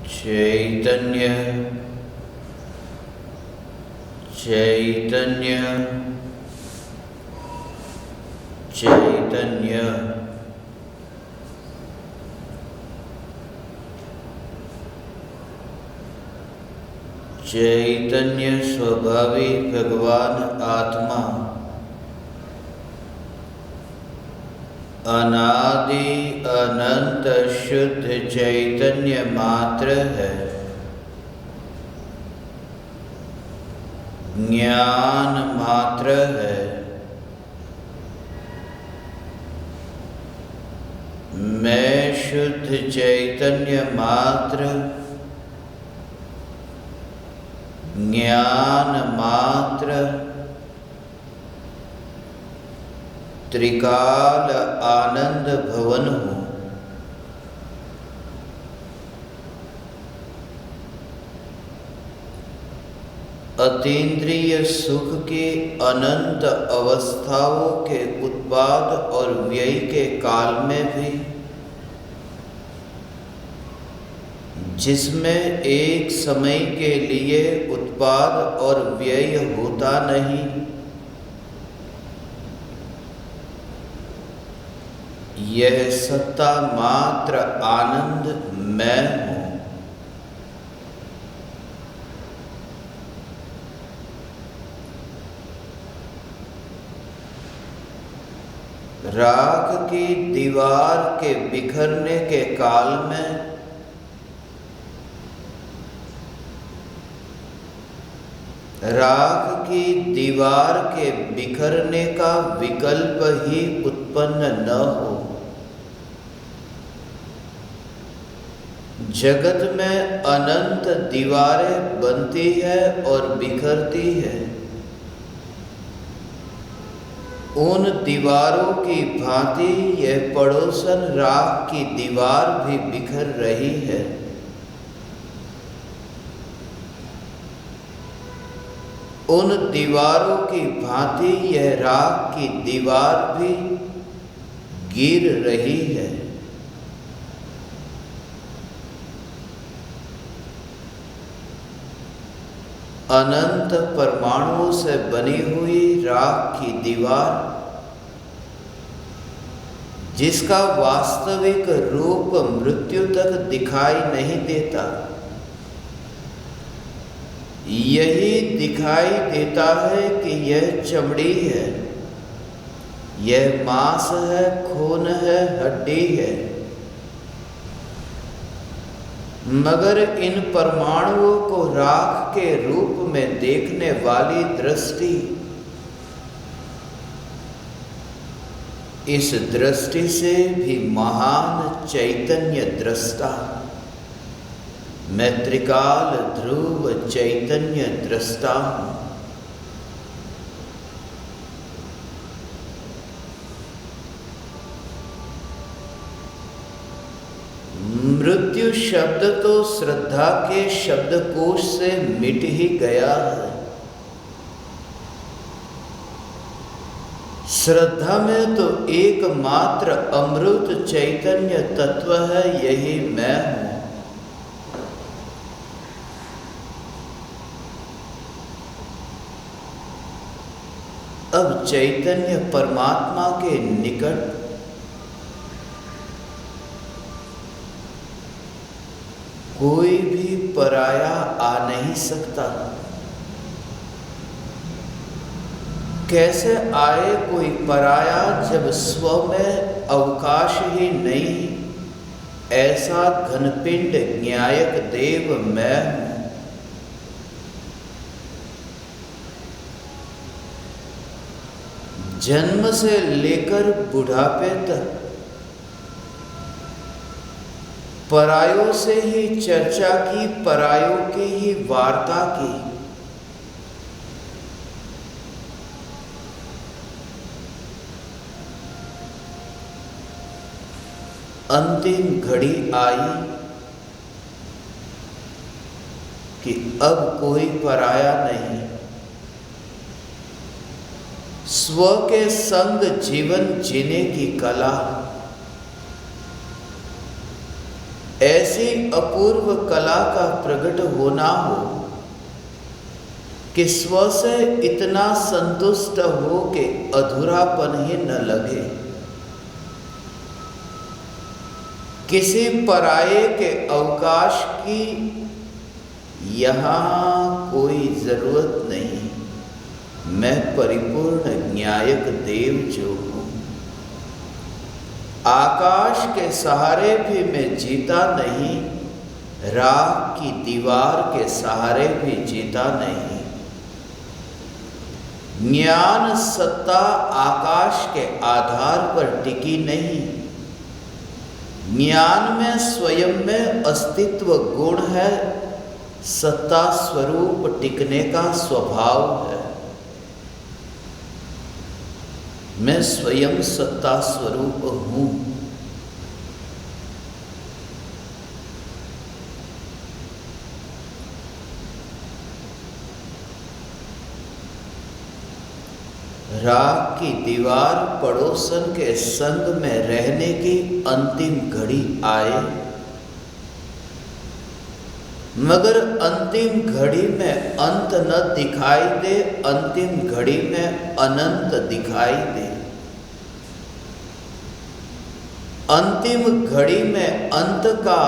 चैतन्य चैतन्य चैतन्य चैतन्य स्वभावी भगवान आत्मा अनादि अनंत शुद्ध चैतन्य मात्र है। ज्ञान मात्र है। मैं शुद्ध चैतन्य मात्र, ज्ञान मात्र, त्रिकाल आनंद भवन हूँ। अतीन्द्रिय सुख के अनंत अवस्थाओं के उत्पाद और व्यय के काल में भी, जिसमें एक समय के लिए उत्पाद और व्यय होता नहीं, यह सत्ता मात्र आनंद मैं हूँ। राख की दीवार के बिखरने के काल में राख की दीवार के बिखरने का विकल्प ही उत्पन्न न हो। जगत में अनंत दीवारें बनती है और बिखरती है। उन दीवारों की भांति यह पड़ोसन राख की दीवार भी बिखर रही है। उन दीवारों की भांति यह राख की दीवार भी गिर रही है। अनंत परमाणुओं से बनी हुई राख की दीवार, जिसका वास्तविक रूप मृत्यु तक दिखाई नहीं देता, यही दिखाई देता है कि यह चमड़ी है, यह मांस है, खून है, हड्डी है। मगर इन परमाणुओं को राख के रूप में देखने वाली दृष्टि, इस दृष्टि से भी महान चैतन्य दृष्टा, मैं त्रिकाल ध्रुव चैतन्य दृष्टा हूँ। मृत्यु शब्द तो श्रद्धा के शब्दकोश से मिट ही गया है। श्रद्धा में तो एकमात्र अमृत चैतन्य तत्व है, यही मैं हूँ। अब चैतन्य परमात्मा के निकट कोई भी पराया आ नहीं सकता। कैसे आए कोई पराया जब स्व में अवकाश ही नहीं? ऐसा घनपिंड न्यायक देव मैं हूँ। जन्म से लेकर बुढ़ापे तक परायों से ही चर्चा की, परायों की ही वार्ता की। अंतिम घड़ी आई कि अब कोई पराया नहीं। स्व के संग जीवन जीने की कला, ऐसी अपूर्व कला का प्रकट होना हो कि स्व से इतना संतुष्ट हो कि अधूरापन ही न लगे, किसी पराये के अवकाश की यहाँ कोई जरूरत नहीं। मैं परिपूर्ण न्यायक देव जो हूँ, आकाश के सहारे भी मैं जीता नहीं, राख की दीवार के सहारे भी जीता नहीं। ज्ञान सत्ता आकाश के आधार पर टिकी नहीं, ज्ञान में स्वयं में अस्तित्व गुण है, सत्ता स्वरूप टिकने का स्वभाव है। मैं स्वयं सत्ता स्वरूप हूँ। राख की दीवार पड़ोसन के संग में रहने की अंतिम घड़ी आए, मगर अंतिम घड़ी में अंत न दिखाई दे, अंतिम घड़ी में अनंत दिखाई दे। अंतिम घड़ी में अंत का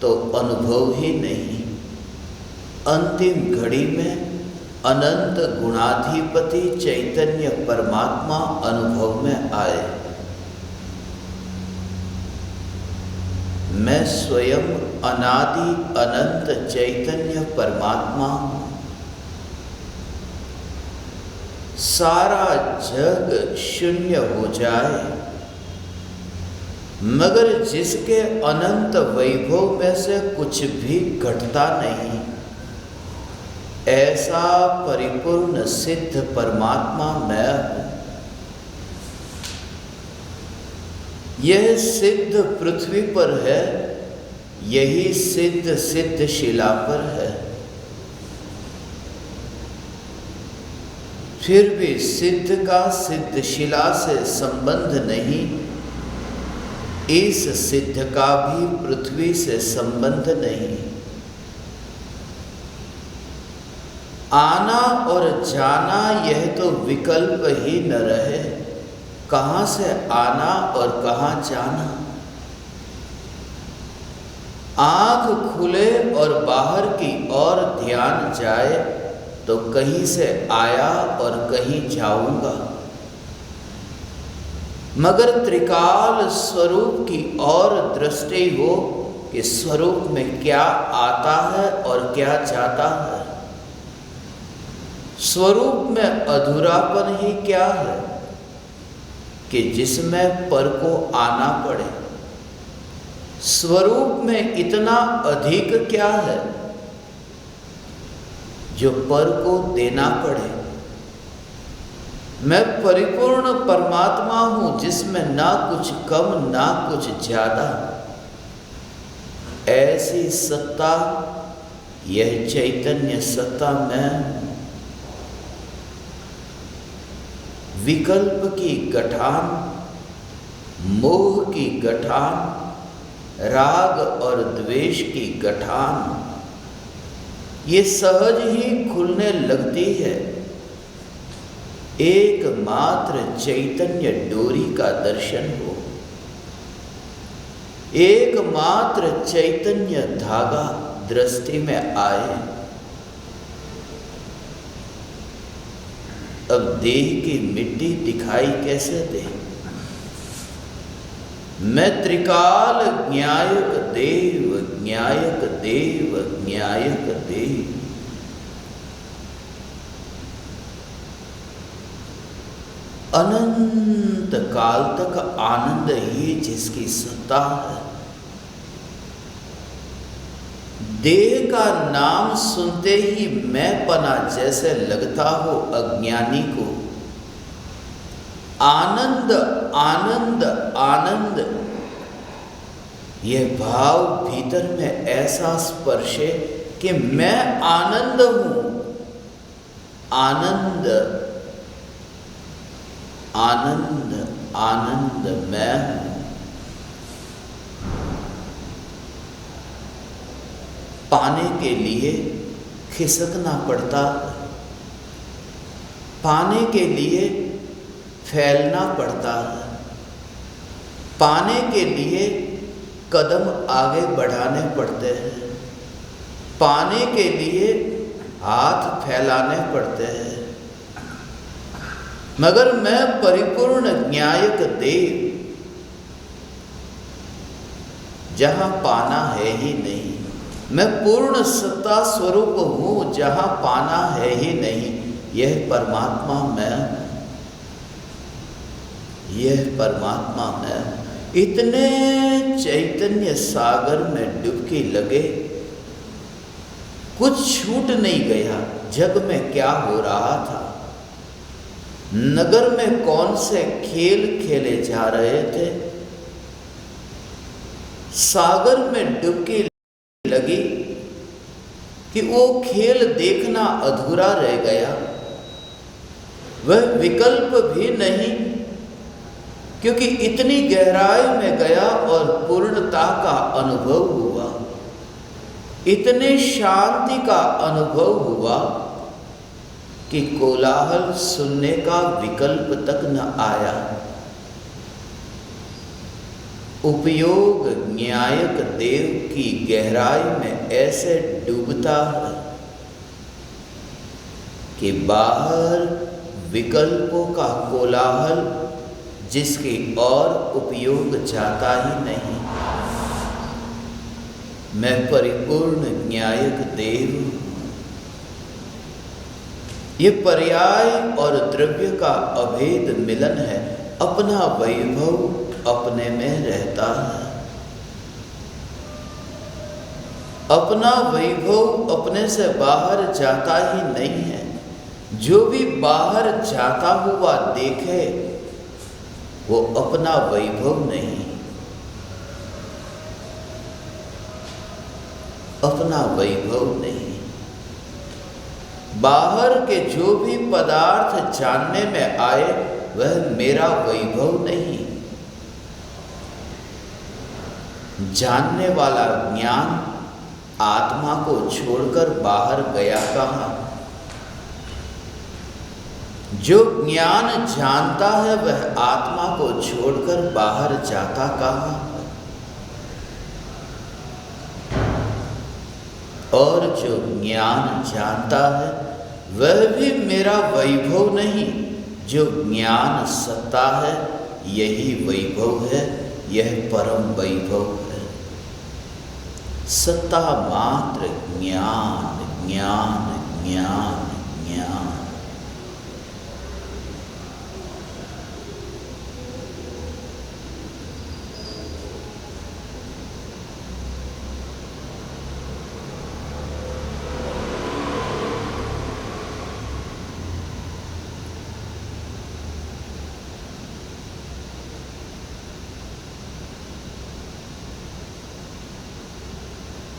तो अनुभव ही नहीं, अंतिम घड़ी में अनंत गुणाधिपति चैतन्य परमात्मा अनुभव में आए। मैं स्वयं अनादि अनंत चैतन्य परमात्मा हूँ। सारा जग शून्य हो जाए, मगर जिसके अनंत वैभव में से कुछ भी घटता नहीं, ऐसा परिपूर्ण सिद्ध परमात्मा मैं हूँ। यह सिद्ध पृथ्वी पर है, यही सिद्ध सिद्ध शिला पर है। फिर भी सिद्ध का सिद्ध शिला से संबंध नहीं, इस सिद्ध का भी पृथ्वी से संबंध नहीं। आना और जाना यह तो विकल्प ही न रहे, कहाँ से आना और कहाँ जाना। आँख खुले और बाहर की ओर ध्यान जाए तो कहीं से आया और कहीं जाऊंगा, मगर त्रिकाल स्वरूप की ओर दृष्टि हो कि स्वरूप में क्या आता है और क्या जाता है। स्वरूप में अधूरापन ही क्या है कि जिसमें पर को आना पड़े। स्वरूप में इतना अधिक क्या है जो पर को देना पड़े। मैं परिपूर्ण परमात्मा हूं जिसमें ना कुछ कम ना कुछ ज्यादा। ऐसी सत्ता, यह चैतन्य सत्ता मैं हूं। विकल्प की गठान, मोह की गठान, राग और द्वेष की गठान, ये सहज ही खुलने लगती है। एकमात्र चैतन्य डोरी का दर्शन हो, एकमात्र चैतन्य धागा दृष्टि में आए। अब देह की मिट्टी दिखाई कैसे दे। मैं त्रिकाल न्यायक देव, न्यायक देव, न्यायक देव। अनंत काल तक आनंद ही जिसकी सत्ता है। देह का नाम सुनते ही मैं पना जैसे लगता हो अज्ञानी को। आनंद आनंद आनंद, यह भाव भीतर में ऐसा स्पर्शे कि मैं आनंद हूं। आनंद आनंद आनंद मैं हूं। पाने के लिए खिसकना पड़ता है, पाने के लिए फैलना पड़ता है, पाने के लिए कदम आगे बढ़ाने पड़ते हैं, पाने के लिए हाथ फैलाने पड़ते हैं। मगर मैं परिपूर्ण न्यायक देव जहां पाना है ही नहीं, मैं पूर्ण सत्ता स्वरूप हूं जहां पाना है ही नहीं, यह परमात्मा मैं, यह परमात्मा मैं। इतने चैतन्य सागर में डुबकी लगे, कुछ छूट नहीं गया। जग में क्या हो रहा था, नगर में कौन से खेल खेले जा रहे थे, सागर में डुबकी लगी कि वो खेल देखना अधूरा रह गया। वह विकल्प भी नहीं, क्योंकि इतनी गहराई में गया और पूर्णता का अनुभव हुआ, इतने शांति का अनुभव हुआ कि कोलाहल सुनने का विकल्प तक न आया। उपयोग न्यायक देव की गहराई में ऐसे डूबता है कि बाहर विकल्पों का कोलाहल जिसकी ओर उपयोग जाता ही नहीं। मैं परिपूर्ण न्यायक देव हूं। ये पर्याय और द्रव्य का अभेद मिलन है। अपना वैभव अपने में रहता है, अपना वैभव अपने से बाहर जाता ही नहीं है। जो भी बाहर जाता हुआ देखे वो अपना वैभव नहीं, अपना वैभव नहीं। बाहर के जो भी पदार्थ जानने में आए वह मेरा वैभव नहीं। जानने वाला ज्ञान आत्मा को छोड़कर बाहर गया कहाँ? जो ज्ञान जानता है वह आत्मा को छोड़कर बाहर जाता कहाँ? और जो ज्ञान जानता है वह भी मेरा वैभव नहीं। जो ज्ञान सत्ता है यही वैभव है, यह परम वैभव है। सत्ता मात्र ज्ञान, ज्ञान, ज्ञान, ज्ञान।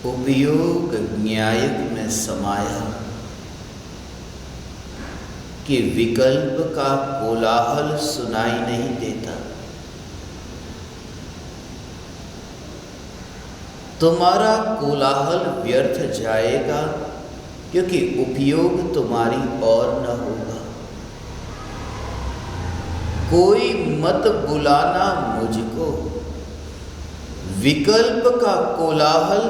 उपयोग न्यायक में समाया कि विकल्प का कोलाहल सुनाई नहीं देता। तुम्हारा कोलाहल व्यर्थ जाएगा क्योंकि उपयोग तुम्हारी ओर न होगा। कोई मत बुलाना मुझको, विकल्प का कोलाहल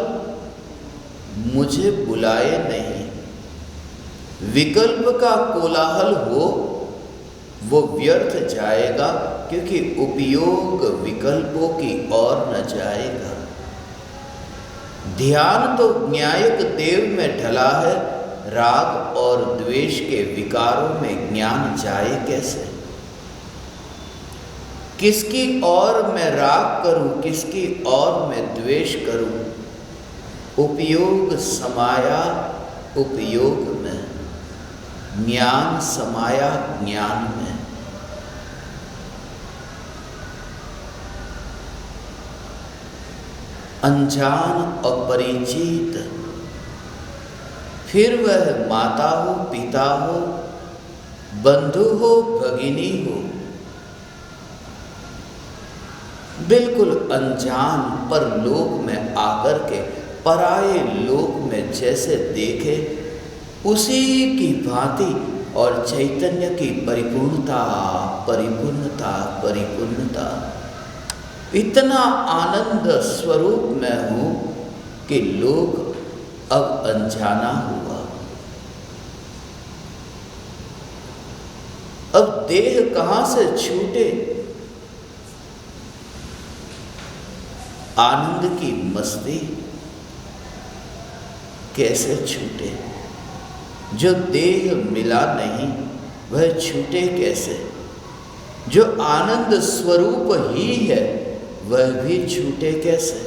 मुझे बुलाए नहीं। विकल्प का कोलाहल हो वो व्यर्थ जाएगा क्योंकि उपयोग विकल्पों की ओर न जाएगा। ध्यान तो न्यायक देव में ढला है, राग और द्वेष के विकारों में ज्ञान जाए कैसे? किसकी ओर मैं राग करूं, किसकी ओर मैं द्वेष करूं? उपयोग समाया उपयोग में, ज्ञान समाया ज्ञान में। अनजान अपरिचित, फिर वह माता हो, पिता हो, बंधु हो, भगिनी हो, बिल्कुल अनजान पर लोक में आकर के पराये लोक में जैसे देखे उसी की भांति और चैतन्य की परिपूर्णता परिपूर्णता परिपूर्णता, इतना आनंद स्वरूप में हूँ कि लोग अब अनजाना हुआ। अब देह कहाँ से छूटे, आनंद की मस्ती कैसे छूटे। जो देह मिला नहीं वह छूटे कैसे, जो आनंद स्वरूप ही है वह भी छूटे कैसे।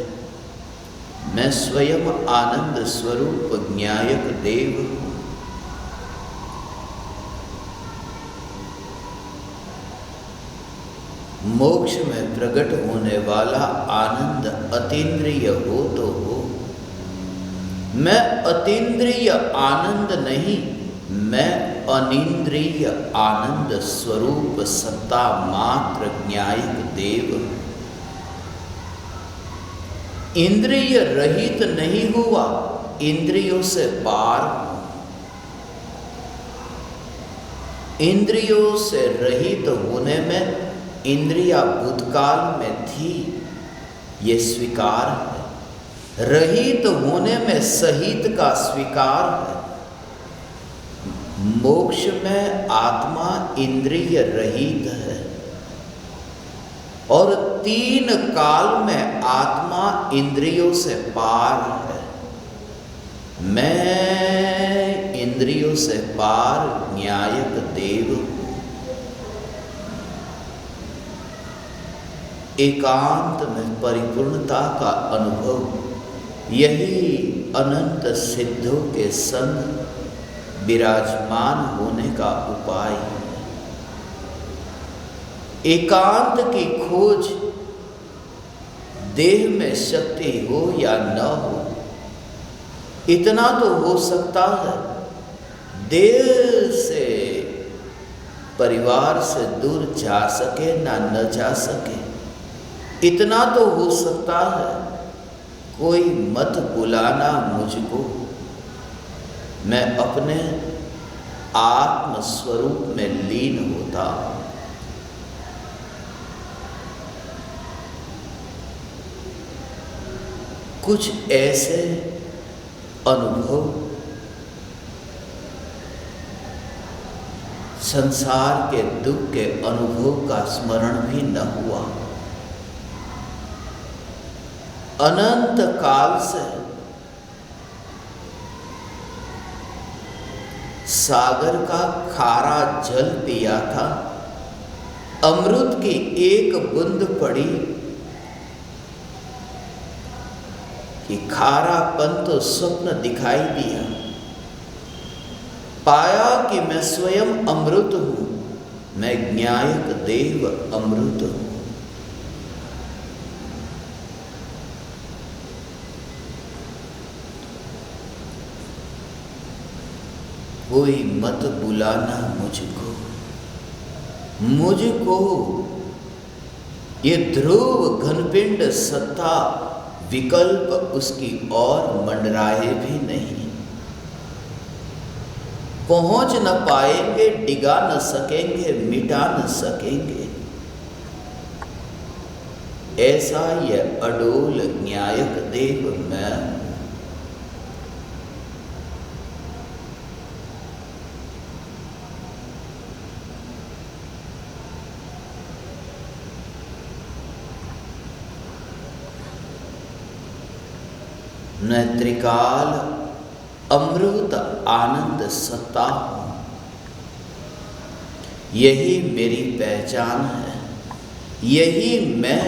मैं स्वयं आनंद स्वरूप ज्ञायक देव हूँ। मोक्ष में प्रकट होने वाला आनंद अतीन्द्रिय हो तो हो। मैं अतीन्द्रिय आनंद नहीं, मैं अनीन्द्रिय आनंद स्वरूप सत्ता मात्र ज्ञायक देव। इंद्रिय रहित नहीं हुआ, इंद्रियों से पार हूं। इंद्रियों से रहित होने में इंद्रिया भूतकाल में थी, ये स्वीकार है। रहित होने में सहित का स्वीकार है। मोक्ष में आत्मा इंद्रिय रहित है और तीन काल में आत्मा इंद्रियों से पार है। मैं इंद्रियों से पार न्यायक देव हूं। एकांत में परिपूर्णता का अनुभव यही अनंत सिद्धों के संग विराजमान होने का उपाय है। एकांत की खोज देह में शक्ति हो या न हो, इतना तो हो सकता है देह से परिवार से दूर जा सके ना न जा सके। इतना तो हो सकता है कोई मत बुलाना मुझको, मैं अपने आत्म स्वरूप में लीन होता हूं। कुछ ऐसे अनुभव संसार के दुख के अनुभव का स्मरण भी न हुआ। अनंत काल से सागर का खारा जल पिया था, अमृत की एक बूंद पड़ी कि खारापन तो स्वप्न दिखाई दिया। पाया कि मैं स्वयं अमृत हूं, मैं ज्ञायक देव अमृत हूं। कोई मत बुलाना मुझको ये ध्रुव घनपिंड सत्ता विकल्प उसकी और मंडराए भी नहीं। पहुंच न पाएंगे, डिगा न सकेंगे, मिटा न सकेंगे। ऐसा यह अडोल न्यायक देव मैं। मैं त्रिकाल अमृत आनंद सत्ता हूं। यही मेरी पहचान है। यही मैं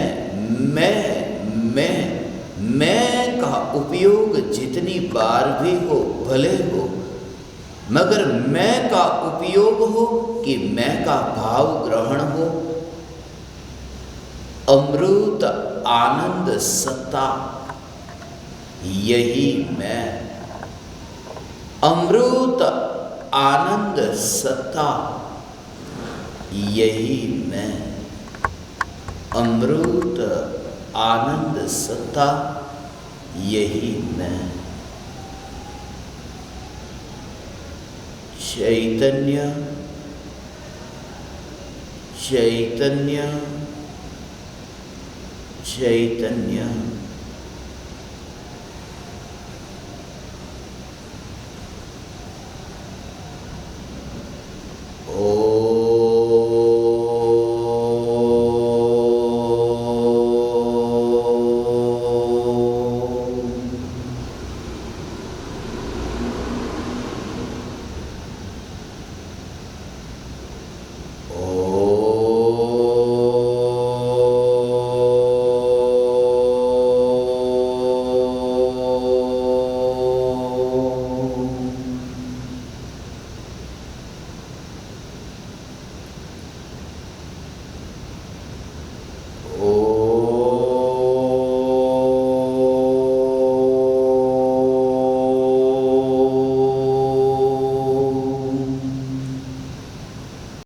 का उपयोग जितनी बार भी हो भले हो, मगर मैं का उपयोग हो कि मैं का भाव ग्रहण हो। अमृत आनंद सत्ता यही मैं। अमृत आनंद सत्ता यही मैं। अमृत आनंद सत्ता यही मैं। चैतन्य चैतन्य चैतन्य।